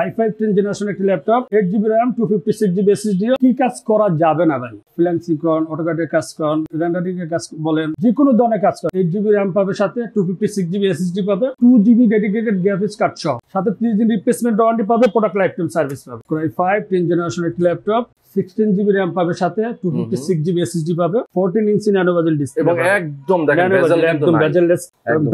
i5 10 generation একটি laptop, 8GB RAM, 256GB SSD। কি কাজ করা যাবে না ভাই? ফ্রিল্যান্সিং করেন, অটোক্যাডের কাজ করেন, রেন্ডারিং এর কাজ বলেন, যে কোনো ধরনের কাজ করেন। 8GB RAM পাবে, সাথে 256GB SSD পাবে, 2GB ডেডিকেটেড গ্রাফিক্স কার্ড সহ, সাথে 30 দিন রিপ্লেসমেন্ট ওয়ারেন্টি পাবে, প্রোডাক্ট লাইফ টাইম সার্ভিস পাবে। i5 10 জেনারেশন একটি ল্যাপটপ, 16GB RAM পাবে, সাথে 256GB SSD পাবে, 14 ইঞ্চি ন্যানো বেজেল ডিসপ্লে এবং একদম দেখেন একদম বেজেললেস,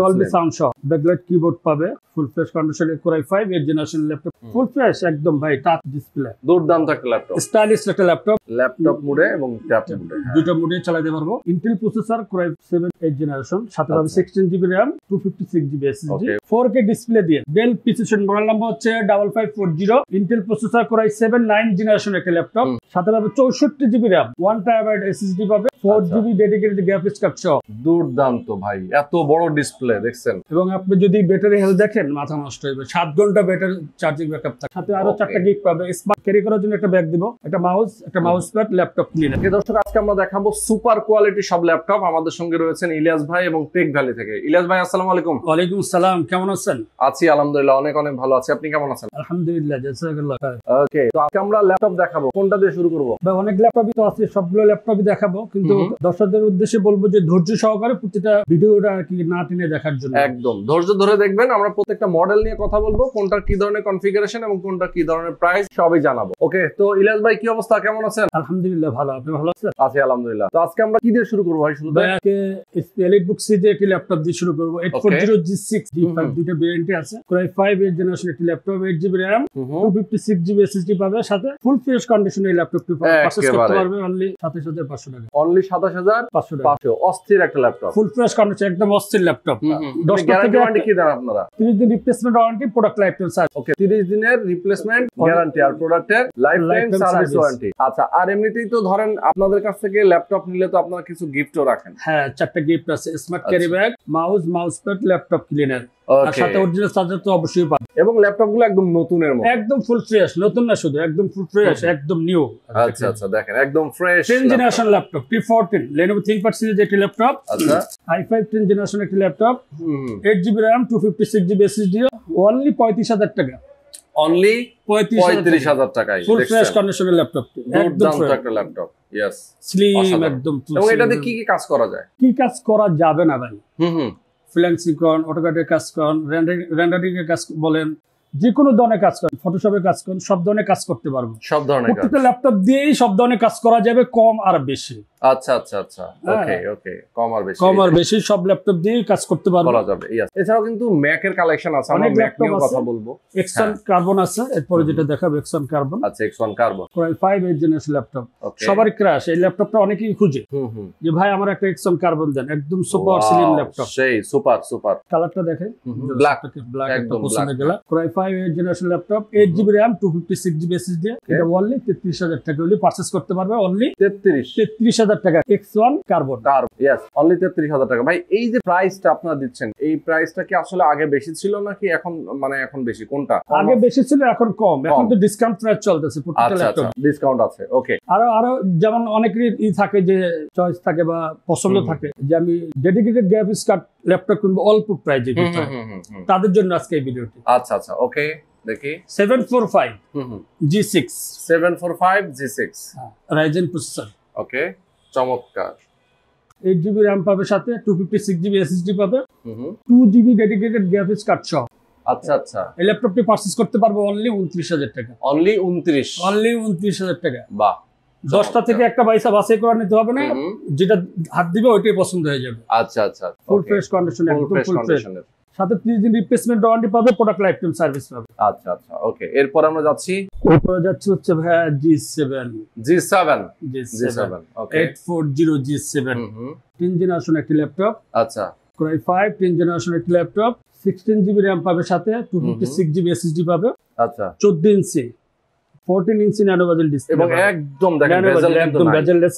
ডলবি সাউন্ড সহ, ব্যাকলাইট কিবোর্ড পাবে, ফুল ফ্রেশ কন্ডিশনের i5 8 generation laptop, full fresh একদম ভাই, টাচ ডিসপ্লে, দুর্দান্ত একটা ল্যাপটপ, স্টাইলিশ একটা ল্যাপটপ মোডে এবং ট্যাব মোডে, দুটো মোডে চালাতে পারবো। ইন্টেল প্রসেসর i7 8 জেনারেশন, সাথে পাবে 16GB RAM, 256GB SSD, 4K display দিয়ে। ডেল প্রিসিশন মডেল নাম্বার হচ্ছে 5540। ইন্টেল প্রসেসর i7 9 জেনারেশন একটা ল্যাপটপ, সাথে পাবে 64GB RAM, 1TB SSD পাবে, 4GB ডেডিকেটেড গ্রাফিক্স কার্ড সহ। দুর্দান্ত ভাই, এত বড় ডিসপ্লে দেখছেন। এবং আপনি যদি ব্যাটারি হেলথ দেখেন, মাথা নষ্ট হইবে। 7 ঘন্টা ব্যাটারি চার্জিং ব্যাকআপ থাকে, সাথে আরো 4টা গিফট পাবে। স্মার্ট ক্যারি করার জন্য একটা ব্যাগ দিব, একটা মাউস প্যাড, ল্যাপটপ ক্লিনার। দর্শক, আজকে আমরা দেখাবো সুপার কোয়ালিটি সব ল্যাপটপ। আমাদের সঙ্গে রয়েছেন ইলিয়াস ভাই এবং টেক ভ্যালি থেকে। ইলিয়াস ভাই, আসসালামু আলাইকুম। ওয়ালাইকুম আসসালাম, কেমন আছেন? আছি আলহামদুলিল্লাহ, অনেক অনেক ভালো আছি। আপনি কেমন আছেন? আলহামদুলিল্লাহ, জাযাকাল্লাহ খাইর। ওকে, তো আজকে আমরা ল্যাপটপ দেখাবো, কোনটা দিয়ে শুরু করব? ভাই অনেক ল্যাপটপই তো আছে, সবগুলো ল্যাপটপই দেখাবো, কিন্তু দর্শকদের উদ্দেশ্যে বলবো যে ধৈর্য সহকারে প্রতিটা ভিডিওটা আর কি না টেনে দেখার জন্য একদম ধৈর্য ধরে দেখবেন। আমরা প্রত্যেকটা মডেল নিয়ে কথা বলবো, কোনটার কি ধরনের কনফিগারেশন এবং কোনটা কি ধরনের প্রাইস সবই জানাবো। ওকে, তো ইলিয়াস ভাই কি অবস্থা, কেমন আছেন? আলহামদুলিল্লাহ ভালো, আপনি ভালো আছেন? আছি আলহামদুলিল্লাহ। তো আজকে আমরা কি দিয়ে শুরু করবো ভাই? শুরুতে এলিটবুক সিরিজের একটি ল্যাপটপ দিয়ে শুরু করবো। 840G6 G5 দুটো ভেরিয়েন্ট আছে। i5 8 জেনারেশন একটি laptop, 8GB RAM, 256GB SSD পাবে, সাথে ফুল ফ্রেশ কন্ডিশনে এই ল্যাপটপটি পারচেজ করতে পারবে অনলি 27500 টাকা। অনলি 27500 অস্থির একটা ল্যাপটপ, ফুল ফ্রেশ কন্ডিশন, একদম অস্থির ল্যাপটপ। 10 গ্যারান্টি ওয়ারেন্টি কি দেন আপনারা? 30 দিন replacement warranty, product life time service. Okay, 30 দিনের রিপ্লেসমেন্ট গ্যারান্টি আর প্রোডাক্টের লাইফ টাইম সার্ভিস ওয়ারেন্টি। আচ্ছা, আর এমনিতেই তো ধরেন আপনাদের কাছ থেকে ল্যাপটপ নিলে তো আপনারা কিছু গিফটও রাখেন। হ্যাঁ, 4টা গিফট আছে, smart carry bag, mouse pad, laptop cleaner, আর সাথে অরিজিনাল চার্জার তো অবশ্যই পাবেন। এবং ল্যাপটপ গুলো একদম নতুনের মতো, একদম ফুল ফ্রেশ, নতুন না শুধু, একদম ফুল ফ্রেশ, একদম নিউ। আচ্ছা আচ্ছা, দেখেন একদম fresh 10 generation laptop, T14 Lenovo ThinkPad series একটি ল্যাপটপ। আচ্ছা, i5 10 জেনারেশন একটি laptop, 8GB RAM, 256GB SSD, only 35000 টাকা। অনলি 35000 টাকায় ফুল ফ্রেশ কন্ডিশনের ল্যাপটপ, একদম একটা ল্যাপটপ। ইয়েস, স্লিম একদম। এবং এটাতে কি কি কাজ করা যায়? কি কাজ করা যাবে না ভাই? ফ্রিল্যান্সিং করেন, অটোক্যাডের কাজ করেন, রেন্ডারিং এর কাজ বলেন, যে কোনো ধরনের কাজ করেন, ফটোশপের কাজ করেন, সব ধরনের কাজ করতে পারবো। সব ধরনের কাজ প্রত্যেকটা ল্যাপটপ দিয়েই সব ধরনের কাজ করা যাবে, কম আর বেশি। আচ্ছা আচ্ছা আচ্ছা, ওকে ওকে, কম আর বেশি সব ল্যাপটপ দিয়েই কাজ করতে পারবো, বলা যাবে। এছাড়াও কিন্তু ম্যাক এর কালেকশন আছে, আমরা ম্যাক নিয়েও কথা বলবো। এক্সন কার্বন আছে, এরপরে যেটা দেখাবো এক্সন কার্বন। আচ্ছা, X one carbon i5 8 generation laptop, সবারই ক্রাশ। এই ল্যাপটপটা অনেকেই খুঁজে যে ভাই আমার একটা এক্সন কার্বন দেন, একদম সুপার স্লিম ল্যাপটপ, সেই সুপার। কালারটা দেখেন, ব্ল্যাক একদম পছন্দ গেল। i5 8 generation laptop, 8GB RAM, 256GB SSD, এটা অনলি 33000 টাকা হলে পারচেজ করতে পারবে। অনলি 33000 টাকা। এক্স1 কার্বন, ইয়েস, অনলি 33000 টাকা। ভাই এই যে প্রাইসটা আপনারা দিচ্ছেন, এই প্রাইসটা কি আসলে আগে বেশি ছিল নাকি এখন, মানে এখন বেশি? কোনটা? আগে বেশি ছিল, এখন কম। এখন তো ডিসকাউন্ট প্রাইস চলতেছে প্রত্যেকটা ল্যাপটপ, ডিসকাউন্ট আছে। ওকে, আরো যেমন অনেকেরই থাকে যে চয়েস থাকে বা পছন্দ থাকে যে আমি ডেডিকেটেড গ্রাফিক্স কার্ড ল্যাপটপ কিনবো অল্প প্রাইসে, তাদের জন্য আজকে এই ভিডিওটি। আচ্ছা আচ্ছা, ওকে, দেখি 745 G6 745 G6 রাইজেন প্রসেসর। ওকে, চমৎকার। 8GB RAM পাবে, সাথে 256GB SSD পাবে, 2GB ডেডিকেটেড গ্রাফিক্স কার্ড সহ। আচ্ছা আচ্ছা, এই ল্যাপটপটি পারচেজ করতে পারবো অনলি 29000 টাকা। অনলি 29000 টাকা। বাহ, 10টা থেকে একটা পয়সা বাছাই করে নিতে হবে না, যেটা হাত দিবে ওইটাই পছন্দ হয়ে যাবে। আচ্ছা আচ্ছা, ফুল ফ্রেশ কন্ডিশন, একদম ফুল ফ্রেশ, সাথে 30 দিন রিপ্লেসমেন্ট ওয়ারেন্টি পাবে, প্রোডাক্ট লাইফ টাইম সার্ভিস পাবে। আচ্ছা আচ্ছা, ওকে, এরপর আমরা যাচ্ছি হচ্ছে ভাই G7 ওকে, 840G7 10 জেনারেশন একটি ল্যাপটপ। আচ্ছা, i5 10 জেনারেশন একটি ল্যাপটপ, 16GB RAM পাবে, সাথে 256GB SSD পাবে। আচ্ছা, 14 ইঞ্চি 14 ইঞ্চি ন্যানো বেজেল ডিসপ্লে, এবং একদম দেখেন একদম বেজেললেস,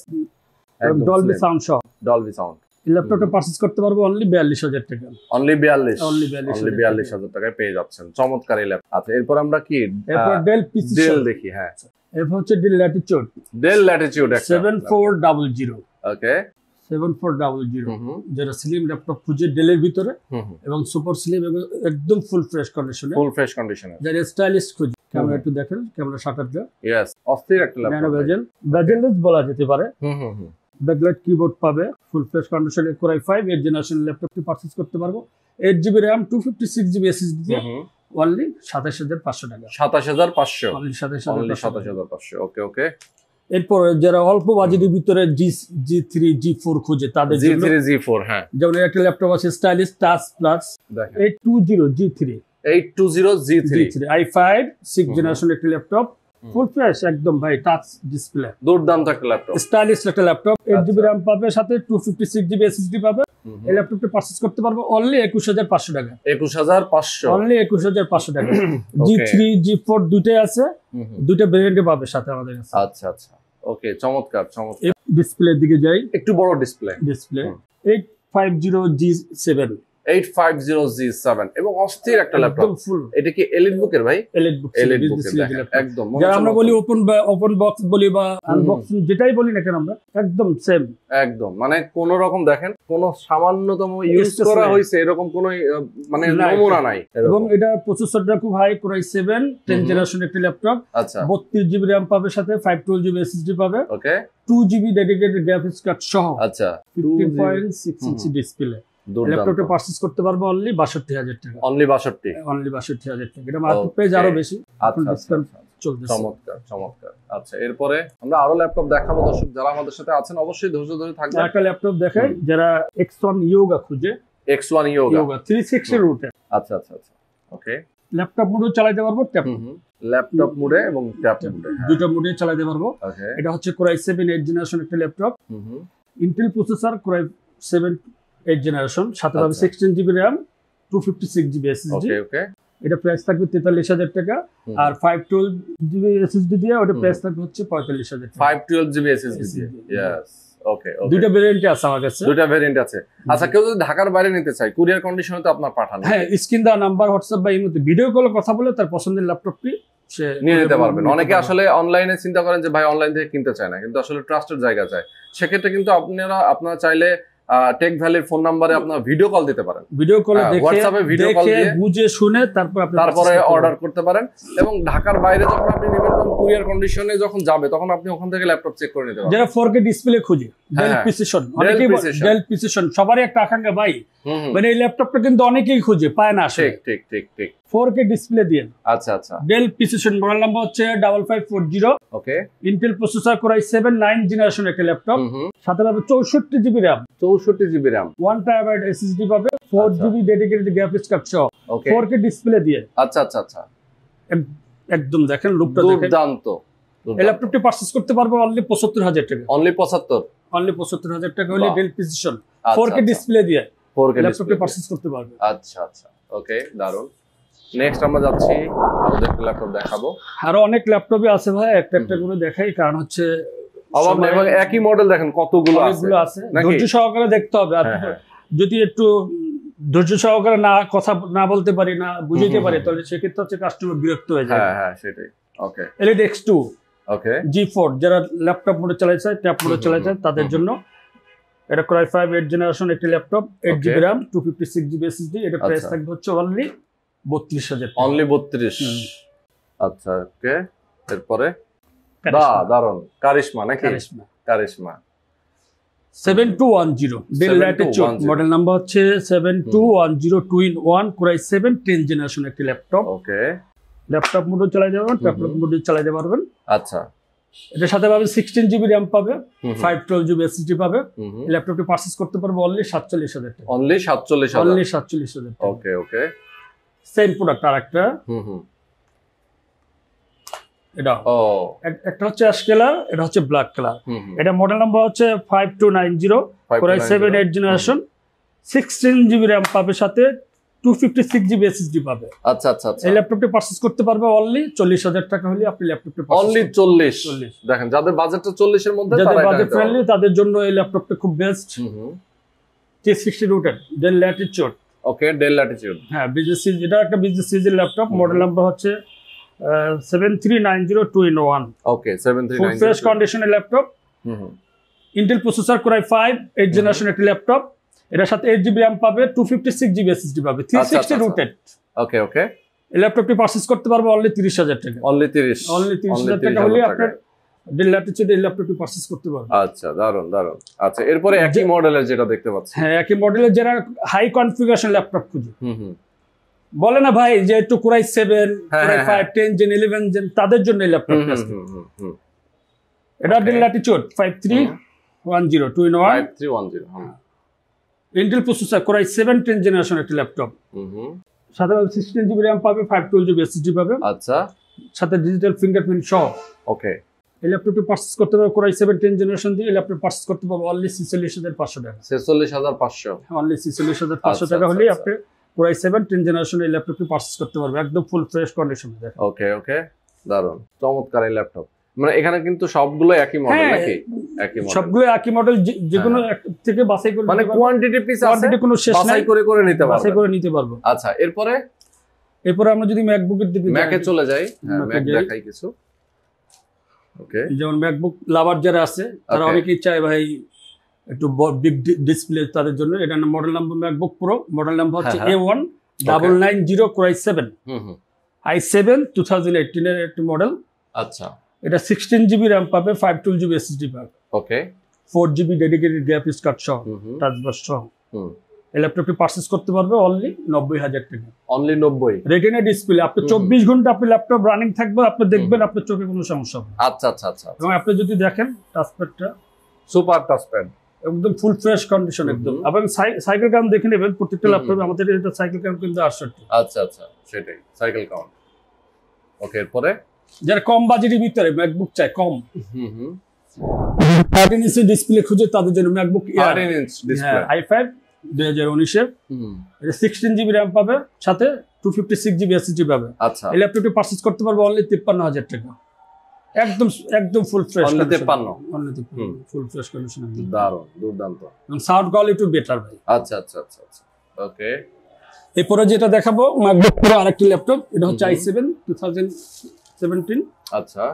ডলবি সাউন্ড সহ। Dolby sound. এই ল্যাপটপটা পারচেজ করতে পারবো অনলি 42000 টাকা। অনলি 42000 টাকায় পেয়ে যাচ্ছেন। চমৎকার এই ল্যাপটপ। আচ্ছা, এরপর আমরা কি ডেল প্রিসিশন দেখি? হ্যাঁ, এরপর হচ্ছে ডেল ল্যাটিটিউড 7400। ওকে, 7400 যেটা স্লিম ল্যাপটপ খুঁজে ডেলের ভিতরে এবং সুপার স্লিম এবং একদম ফুল ফ্রেশ কন্ডিশনে, যারা স্টাইলিশ খুঁজে। ক্যামেরা একটু দেখেন, ক্যামেরা শাটারটা ইয়েস, অস্থির একটা ন্যানো ল্যাপটপ। বেজেল, বেজেললেস বলা যেতে পারে। হুম। ব্যাকলাইট কিবোর্ড পাবে, ফুল ফ্রেশ কন্ডিশনের Core i5 8th জেনারেশন ল্যাপটপটি পারচেজ করতে পারবো 8GB RAM 256GB SSD দিয়ে অনলি 27500 টাকা। 27500, অনলি অনলি 27500। 27500। ওকে ওকে। এরপর যারা অল্প বাজেটের ভিতরে G3 G4 খুঁজে তাদের জন্য G3 G4, হ্যাঁ যেমন একটা ল্যাপটপ আছে স্টাইলিশ টাচ প্লাস দেখেন 820 G3 820 G3 i5 6th generation একটা ল্যাপটপ, ফুল ফ্রেশ একদম ভাই, টাচ ডিসপ্লে, দুর্দান্ত একটা ল্যাপটপ, স্টাইলিশ একটা ল্যাপটপ। 8GB RAM পাবে, সাথে 256GB SSD পাবে। এই ল্যাপটপটা পারচেজ করতে পারবো অনলি 21500 টাকা। 21500, অনলি 21500 টাকা। G3 G4 দুইটাই আছে, দুইটা ভেরিয়েন্টে পাবে সাথে আমাদের কাছে। আচ্ছা আচ্ছা, ওকে, চমৎকার চমৎকার। ডিসপ্লের দিকে যাই, একটু বড় ডিসপ্লে, 850G7 850G7 এবং অস্থির একটা ল্যাপটপ। ফুল। এটা কি এলিট বুকের ভাই? এলিট বুক, একদম যারা আমরা বলি ওপেন বক্স বলি বা আনবক্সিং যেটাই বলি না কেন আমরা, একদম সেম, একদম মানে কোন রকম দেখেন কোন সামান্যতম ইউজ করা হয়েছে এরকম কোন মানে নমুনা নাই। এবং এটা প্রসেসরটা খুব high, Core i7 10th generation একটা ল্যাপটপ। আচ্ছা, 32GB RAM পাবে, সাথে 512GB SSD পাবে, ওকে, 2GB ডেডিকেটেড গ্রাফিক্স কার্ড সহ। আচ্ছা, 15.6 ইঞ্চি ডিসপ্লে। ল্যাপটপটা পারচেজ করতে পারবো অনলি 62000 টাকা। অনলি 62, অনলি 62000 টাকা। এটা মার্কেট প্রাইস আরো বেশি, এখন ডিসকাউন্ট চলতেছে। চমৎকার চমৎকার। আচ্ছা, এরপরে আমরা আরো ল্যাপটপ দেখাবো। দর্শক যারা আমাদের সাথে আছেন অবশ্যই ধৈর্য ধরে থাকবেন। একটা ল্যাপটপ দেখাই যারা X1 Yoga খুঁজে, X1 Yoga 360 রুটে। আচ্ছা আচ্ছা আচ্ছা, ওকে। ল্যাপটপ মোডে চালাতে পারবো, ট্যাব ল্যাপটপ মোডে এবং ট্যাব মোডে, দুটো মোডে চালাতে পারবো। ওকে, এটা হচ্ছে Core i7 8th জেনারেশন একটা laptop, Intel processor, Core i7 8th generation, সাথে পাবে 16GB RAM 256GB SSD। ওকে ওকে। এটা প্রাইস থাকবে 43000 টাকা। আর 512GB SSD দিয়ে ওটা প্রাইস থাকবে হচ্ছে 45000 টাকা। 512GB SSD দিয়ে, ইয়েস, ওকে ওকে। দুটো ভেরিয়েন্টে আছে আমার কাছে, দুটো ভেরিয়েন্ট আছে। আচ্ছা, কেউ যদি ঢাকার বাইরে নিতে চায় কুরিয়ার কন্ডিশনে তো আপনার পাঠান। হ্যাঁ, স্ক্রিন দেওয়া নাম্বার, হোয়াটসঅ্যাপ বা ইমোতে ভিডিও কলে কথা বলে তার পছন্দের ল্যাপটপটি সে নিয়ে নিতে পারবেন। অনেকে আসলে অনলাইনে চিন্তা করেন যে ভাই অনলাইন থেকে কিনতে চায় না, কিন্তু আসলে ট্রাস্টেড জায়গা চায়। সেক্ষেত্রে কিন্তু আপনারা চাইলে টেক ভ্যালির ফোন নাম্বারে আপনার ভিডিও কল দিতে পারেন। ভিডিও কলে দেখে, হোয়াটসঅ্যাপে ভিডিও কল দিয়ে বুঝে শুনে তারপরে অর্ডার করতে পারেন। এবং ঢাকার বাইরে যখন আপনি নেবেন তখন কুরিয়ার কন্ডিশনে যখন যাবে তখন আপনি ওখান থেকে ল্যাপটপ চেক করে নিতে পারবেন। যারা 4K ডিসপ্লে খুঁজে, ডেল প্রিসিশন, অনেকেই ডেল প্রিসিশন সবারই একটা আকাঙ্ক্ষা ভাই, মানে এই ল্যাপটপটা কিন্তু অনেকেই খুঁজে পায় না আসলে। ঠিক ঠিক ঠিক। 4K ডিসপ্লে দিয়ে, আচ্ছা আচ্ছা, ডেল প্রিসিশন, মডেল নাম্বার হচ্ছে 5540, okay, Intel processor, Core i7 9th generation একটা ল্যাপটপ, সাথে পাবে 64GB RAM 64GB RAM 1TB SSD পাবে, 4GB ডেডিকেটেড গ্রাফিক্স কার্ড সহ, 4K ডিসপ্লে দিয়ে। আচ্ছা আচ্ছা আচ্ছা, একদম দেখেন লুকটা দেখেন, দুর্দান্ত। এই ল্যাপটপটি পারচেজ করতে পারবো অনলি 75000 টাকা। অনলি 75, অনলি 75000 টাকা হলে ডেল প্রিসিশন 4K ডিসপ্লে দিয়ে 4K ল্যাপটপটি পারচেজ করতে পারবে। আচ্ছা আচ্ছা, ওকে, দারুন। নেক্সট আমরা যাচ্ছি, আরো একটা ল্যাপটপ দেখাবো। আরো অনেক ল্যাপটপই আছে ভাই, একটা একটা করে দেখাই, কারণ হচ্ছে অভাব নেই, এবং একই মডেল দেখেন কতগুলো আছে, ধৈর্য সহকারে দেখতে হবে। যদি একটু ধৈর্য সহকারে কথা না বলতে পারি, না বুঝাইতে পারি, তাহলে সেক্ষেত্রে হচ্ছে কাস্টমার বিরক্ত হয়ে যায়। হ্যাঁ সেটাই, ওকে। Elite X2, ওকে, G4 যারা ল্যাপটপ মোডে চালাতে চায়, ট্যাব মোডে চালাতে চায় তাদের জন্য এটা Core i5 8th জেনারেশন একটি laptop, 8GB RAM 256GB SSD। এটা প্রাইস থাকবে হচ্ছে অনলি 32000 টাকা। অনলি 32। আচ্ছা, ওকে। এরপরে দারুন, কারিশমা নাকি? কারিশমা 7210 ডেল ল্যাটিটিউড, মডেল নাম্বার হচ্ছে 7210 2-in-1 Core i7 10th generation একটি ল্যাপটপ। ওকে, ল্যাপটপ মোডে চালাতে পারবেন, ট্যাবলেট মোডে চালাতে পারবেন। আচ্ছা, এটার সাথে পাবে 16GB RAM পাবে, 512GB SSD পাবে। এই ল্যাপটপটি পারচেজ করতে পারবো অনলি 47000 টাকা। অনলি 47000, অনলি 47000 টাকা। ওকে ওকে। সেম প্রোডাক্ট আরেকটা, এটা একটা হচ্ছে অ্যাশ কালার, এটা হচ্ছে ব্ল্যাক কালার। এটা মডেল নাম্বার হচ্ছে 5290 Core i7 8th generation, 16GB RAM পাবে, সাথে 256GB SSD পাবে। আচ্ছা আচ্ছা আচ্ছা, এই ল্যাপটপটি পারচেজ করতে পারবে অনলি 40000 টাকা হলে আপনি ল্যাপটপটি অনলি 40। দেখেন যাদের বাজেটটা 40 এর মধ্যে, যাদের বাজেট ফ্রেন্ডলি তাদের জন্য এই ল্যাপটপটা খুব বেস্ট। 360 রুটেড ডেল ল্যাটিটিউড, ওকে, ডেল ল্যাটিটিউড, হ্যাঁ বিজনেস সিরিজ, এটা একটা বিজনেস সিরিজের ল্যাপটপ। মডেল নাম্বার হচ্ছে 7390 2-in-1, ওকে, 7390 ফুল ফ্রেশ কন্ডিশনের laptop. Intel processor Core i5 8th generation একটি ল্যাপটপ, এটার সাথে 8GB RAM পাবে, 256GB SSD পাবে, 360 রুটেড। ওকে ওকে, এই ল্যাপটপটি পারচেজ করতে পারবো অনলি 30,000 টাকা। অনলি 30 30,000 টাকা হলে আপনার ডেল ল্যাটিটিউড এই ল্যাপটপটি পারচেজ করতে পারবেন। আচ্ছা, দারুন দারুন। আচ্ছা, এরপরে একই মডেলের যেটা দেখতে পাচ্ছি, হ্যাঁ একই মডেলের যারা হাই কনফিগারেশন ল্যাপটপ খুঁজে, বলে না ভাই যে একটু কোরাই 7 কোরাই 5 10 জেন 11 জেন, তাদের জন্য এই ল্যাপটপটা আছে। এটা del Latitude 5310 2 in 1 5310 Intel processor core i 7 10 generation একটা ল্যাপটপ। সাথে 16 জিবি র্যাম পাবে, 512 জিবি এসএসডি পাবে। আচ্ছা, সাথে ডিজিটাল ফিঙ্গারপ্রিন্ট সহ। ওকে, এই ল্যাপটপটি পারচেজ করতে পারবে কোরাই 7 10 জেনারেশন দিয়ে। এই ল্যাপটপ পারচেজ করতে পারবে অনলি 46,500 টাকা। 46,500, অনলি 46,500 টাকা হলেই আপনি কোরাই 7 10 জেনারেশন এই ল্যাপটপটি পারচেজ করতে পারবে একদম ফুল ফ্রেশ কন্ডিশনে। দেখেন, ওকে ওকে, দারুন, চমৎকার এই ল্যাপটপ। মানে এখানে কিন্তু সবগুলো একই মডেল নাকি? একই মডেল, সবগুলো একই মডেল, যেকোনো থেকে বাছাই করে, মানে কোয়ান্টিটি পিস আছে, কোয়ান্টিটি কোনো শেষ নাই, বাছাই করে নিতে পারবে, বাছাই করে নিতে পারবো। আচ্ছা, এরপরে আমরা যদি ম্যাকবুকের দিকে ম্যাকে চলে যাই, ম্যাক দেখাই কিছু। ওকে, যেমন ম্যাকবুক লাভার যারা আছে তারা অনেকেই চায় ভাই একটু বিগ ডিসপ্লে, তাদের জন্য এটা model number MacBook pro, model number হচ্ছে A1990 কোরাই 7 i7 2018 এর একটি মডেল। আচ্ছা, এটা 16 জিবি র্যাম পাবে, 512 জিবি এসএসডি পাবে। ওকে, 4 জিবি ডেডিকেটেড গ্রাফিক্স কার্ড সহ, টাচ বার সহ। এই ল্যাপটপটি পারচেজ করতে পারবে অনলি 90,000 টাকা। অনলি 90। রেটিনা ডিসপ্লে, আপনি 24 ঘন্টা আপনি ল্যাপটপ রানিং থাকবে, আপনি দেখবেন আপনার চোখে কোনো সমস্যা হবে না। আচ্ছা আচ্ছা আচ্ছা, এবং আপনি যদি দেখেন টাচপ্যাডটা সুপার টাচপ্যাড, একদম ফুল ফ্রেশ কন্ডিশন একদম। এবং সাইকেল কাউন্ট দেখে নেবেন প্রত্যেকটা ল্যাপটপে, আমাদের এটা সাইকেল কাউন্ট কিন্তু 68। আচ্ছা আচ্ছা, সেটাই সাইকেল কাউন্ট। ওকে, এরপরে যারা কম বাজেটের ভিতরে ম্যাকবুক চায়, কম 13 ইঞ্চি ডিসপ্লে খুঁজে, তাদের জন্য MacBook air 13 inch display i5 2019 এর, এটা 16 জিবি র্যাম পাবে, সাথে 256 জিবি এসএসডি পাবে। আচ্ছা, এই ল্যাপটপটি পারচেজ করতে পারবে অনলি 53,000 টাকা। একদম একদম full fresh, only 53, only 53 full fresh condition একদম। দারুণ, দুর্দান্ত। এবং সাউন্ড কোয়ালিটি বেটার ভাই। আচ্ছা আচ্ছা আচ্ছা আচ্ছা, ওকে। এরপরে যেটা দেখাবো ম্যাকবুক প্রো আরেকটি ল্যাপটপ, এটা হচ্ছে i7 2017। আচ্ছা,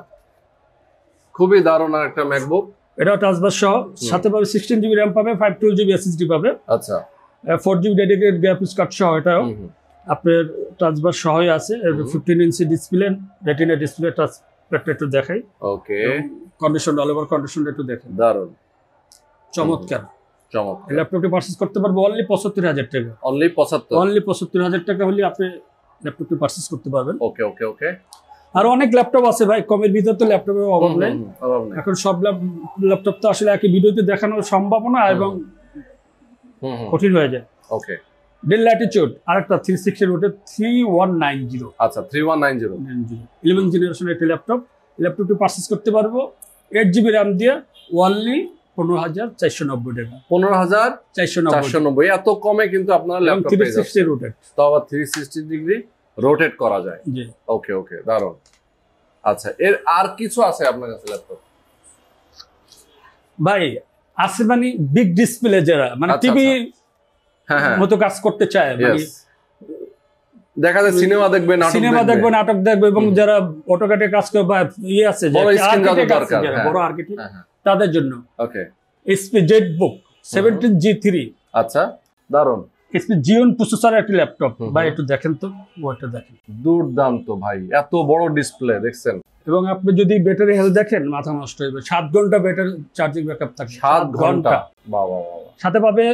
খুবই দারুণ একটা ম্যাকবুক। এটা টাচ বার সহ, সাথে পাবে 16 জিবি র্যাম পাবে, 512 জিবি এসএসডি পাবে। আচ্ছা, 4 জিবি ডেডিকেটেড গ্রাফিক্স কার্ড সহ, এটাও আপনার টাচ বার সহই আছে। 15 inch display, retina display, touch প্যাডটা একটু দেখাই। ওকে, কন্ডিশন, অল ওভার কন্ডিশনটা একটু দেখেন, দারুণ, চমৎকার চমৎকার। এই ল্যাপটপটি পারচেজ করতে পারবো অনলি 75,000 টাকা। অনলি 75, অনলি 75,000 টাকা হলে আপনি ল্যাপটপটি পারচেজ করতে পারবেন। ওকে ওকে ওকে। আর অনেক ল্যাপটপ আছে ভাই, কমের ভিতর তো ল্যাপটপের অভাব নেই। এখন সব ল্যাপটপ তো আসলে একই ভিডিওতে দেখানো সম্ভব না এবং কঠিন হয়ে যায়। ওকে, ডেল ল্যাটিটিউড আরেকটা 360 রুটে 3190। আচ্ছা, 3190 11 জেনারেশনের একটি ল্যাপটপ। ল্যাপটপটি পারচেজ করতে পারবো 8 জিবি র্যাম দিয়ে অনলি 15,490 টাকা। 15,490, এত কমে কিন্তু আপনারা ল্যাপটপ পেয়ে যাচ্ছেন। 360 রোটেট, তো আবার 360 ডিগ্রি রোটেট করা যায়। জি, ওকে ওকে, দারুণ। আচ্ছা, এর আর কিছু আছে আপনার কাছে ল্যাপটপ? ভাই আছে মানে বিগ ডিসপ্লে, যারা মানে টিভি মতো কাজ করতে চায়, মানে দেখা যায় সিনেমা দেখবে, নাটক দেখবে, এবং যারা অটোক্যাডে কাজ করে বা ইয়ে আছে বড় স্ক্রিন দরকার, বড় আর্কিটেক্ট, তাদের জন্য ওকে HP ZBook 17G3। আচ্ছা, দারুণ। HP Xeon প্রসেসর একটি ল্যাপটপ ভাই, একটু দেখেন তো, ওটা দেখেন, দুর্দান্ত ভাই, এত বড় ডিসপ্লে দেখছেন। এবং আপনি যদি ব্যাটারি হেলথ দেখেন মাথা নষ্ট হয়ে যাবে। 7 ঘন্টা ব্যাটারি চার্জিং ব্যাকআপ থাকে, 7 ঘন্টা। বাবা বাবা। সাথে পাবে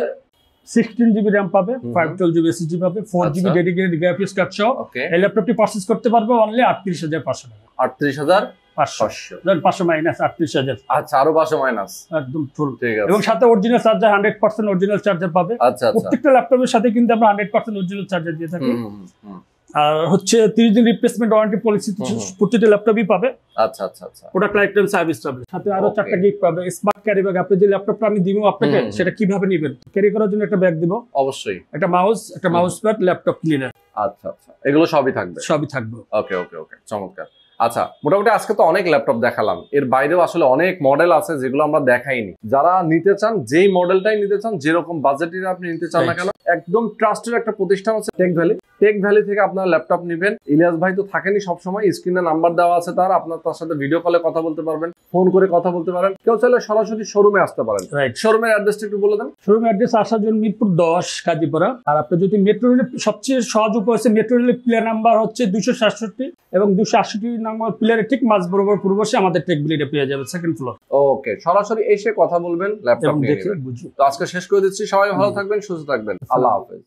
16 জিবি র্যাম পাবে, 512 জিবি এসএসডি পাবে, 4 জিবি ডেডিকেটেড গ্রাফিক্স কার্ড সহ। এই ল্যাপটপটি পারচেজ করতে পারবে অনলি 38,500 টাকা। 38,500 মাইনাস 38,000। আচ্ছা, আরো 500 মাইনাস, একদম ফুল। ঠিক আছে। এবং সাথে অরিজিনাল চার্জার, 100% অরিজিনাল চার্জার পাবে। আচ্ছা আচ্ছা, প্রত্যেকটা ল্যাপটপের সাথে কিন্তু আমরা 100% অরিজিনাল চার্জার দিয়ে থাকি। আর হচ্ছে 30 দিন রিপ্লেসমেন্ট ওয়ারেন্টি পলিসি প্রতিটা ল্যাপটপই পাবে। আচ্ছা আচ্ছা আচ্ছা, প্রোডাক্ট লাইফ টাইম সার্ভিস পাবে। সাথে আরো 4টা গিফট পাবে। স্মার্ট ক্যারি ব্যাগ, আপনি যে ল্যাপটপটা আমি দিব আপনাকে, সেটা কিভাবে নেবেন, ক্যারি করার জন্য একটা ব্যাগ দিব, অবশ্যই একটা মাউস প্যাড, ল্যাপটপ ক্লিনার। আচ্ছা আচ্ছা, এগুলো সবই থাকবে, সবই থাকবে। ওকে ওকে ওকে, চমৎকার। আচ্ছা, মোটামুটি আজকে তো অনেক ল্যাপটপ দেখালাম, এর বাইরেও আসলে অনেক মডেল আছে যেগুলো আমরা দেখাইনি। যারা নিতে চান, যেই মডেলটাই নিতে চান, যেরকম বাজেটের আপনি নিতে চান না কেন, একদম ট্রাস্টেড একটা প্রতিষ্ঠান হচ্ছে টেক ভ্যালি। টেক ভ্যালি থেকে আপনার ল্যাপটপ নেবেন। ইলিয়াস ভাই তো থাকেনি সবসময়, স্ক্রিনে নাম্বার দেওয়া আছে তার, আপনার তার সাথে ভিডিও কলে কথা বলতে পারবেন, ফোন করে কথা বলতে পারেন। কেউ চাইলে সরাসরি শোরুমে আসতে পারেন। শোরুমের অ্যাড্রেসটা একটু বলে দেন। শোরুমের অ্যাড্রেস আসার জন্য মিরপুর 10 কাজীপাড়া। আর আপনি যদি মেট্রো রেলে, সবচেয়ে সহজ উপায় হচ্ছে মেট্রো রেলের প্লেয়ার নাম্বার হচ্ছে 267 এবং 268 নাম্বার প্লেয়ারের ঠিক মাঝ বরাবর পূর্বশে আমাদের টেক ভ্যালিটা পেয়ে যাবে, সেকেন্ড ফ্লোর। ওকে, সরাসরি এসে কথা বলবেন, ল্যাপটপ নিয়ে নেবেন। তো আজকে শেষ করে দিচ্ছি। সবাই ভালো থাকবেন, সুস্থ থাকবেন। আল্লাহ হাফেজ।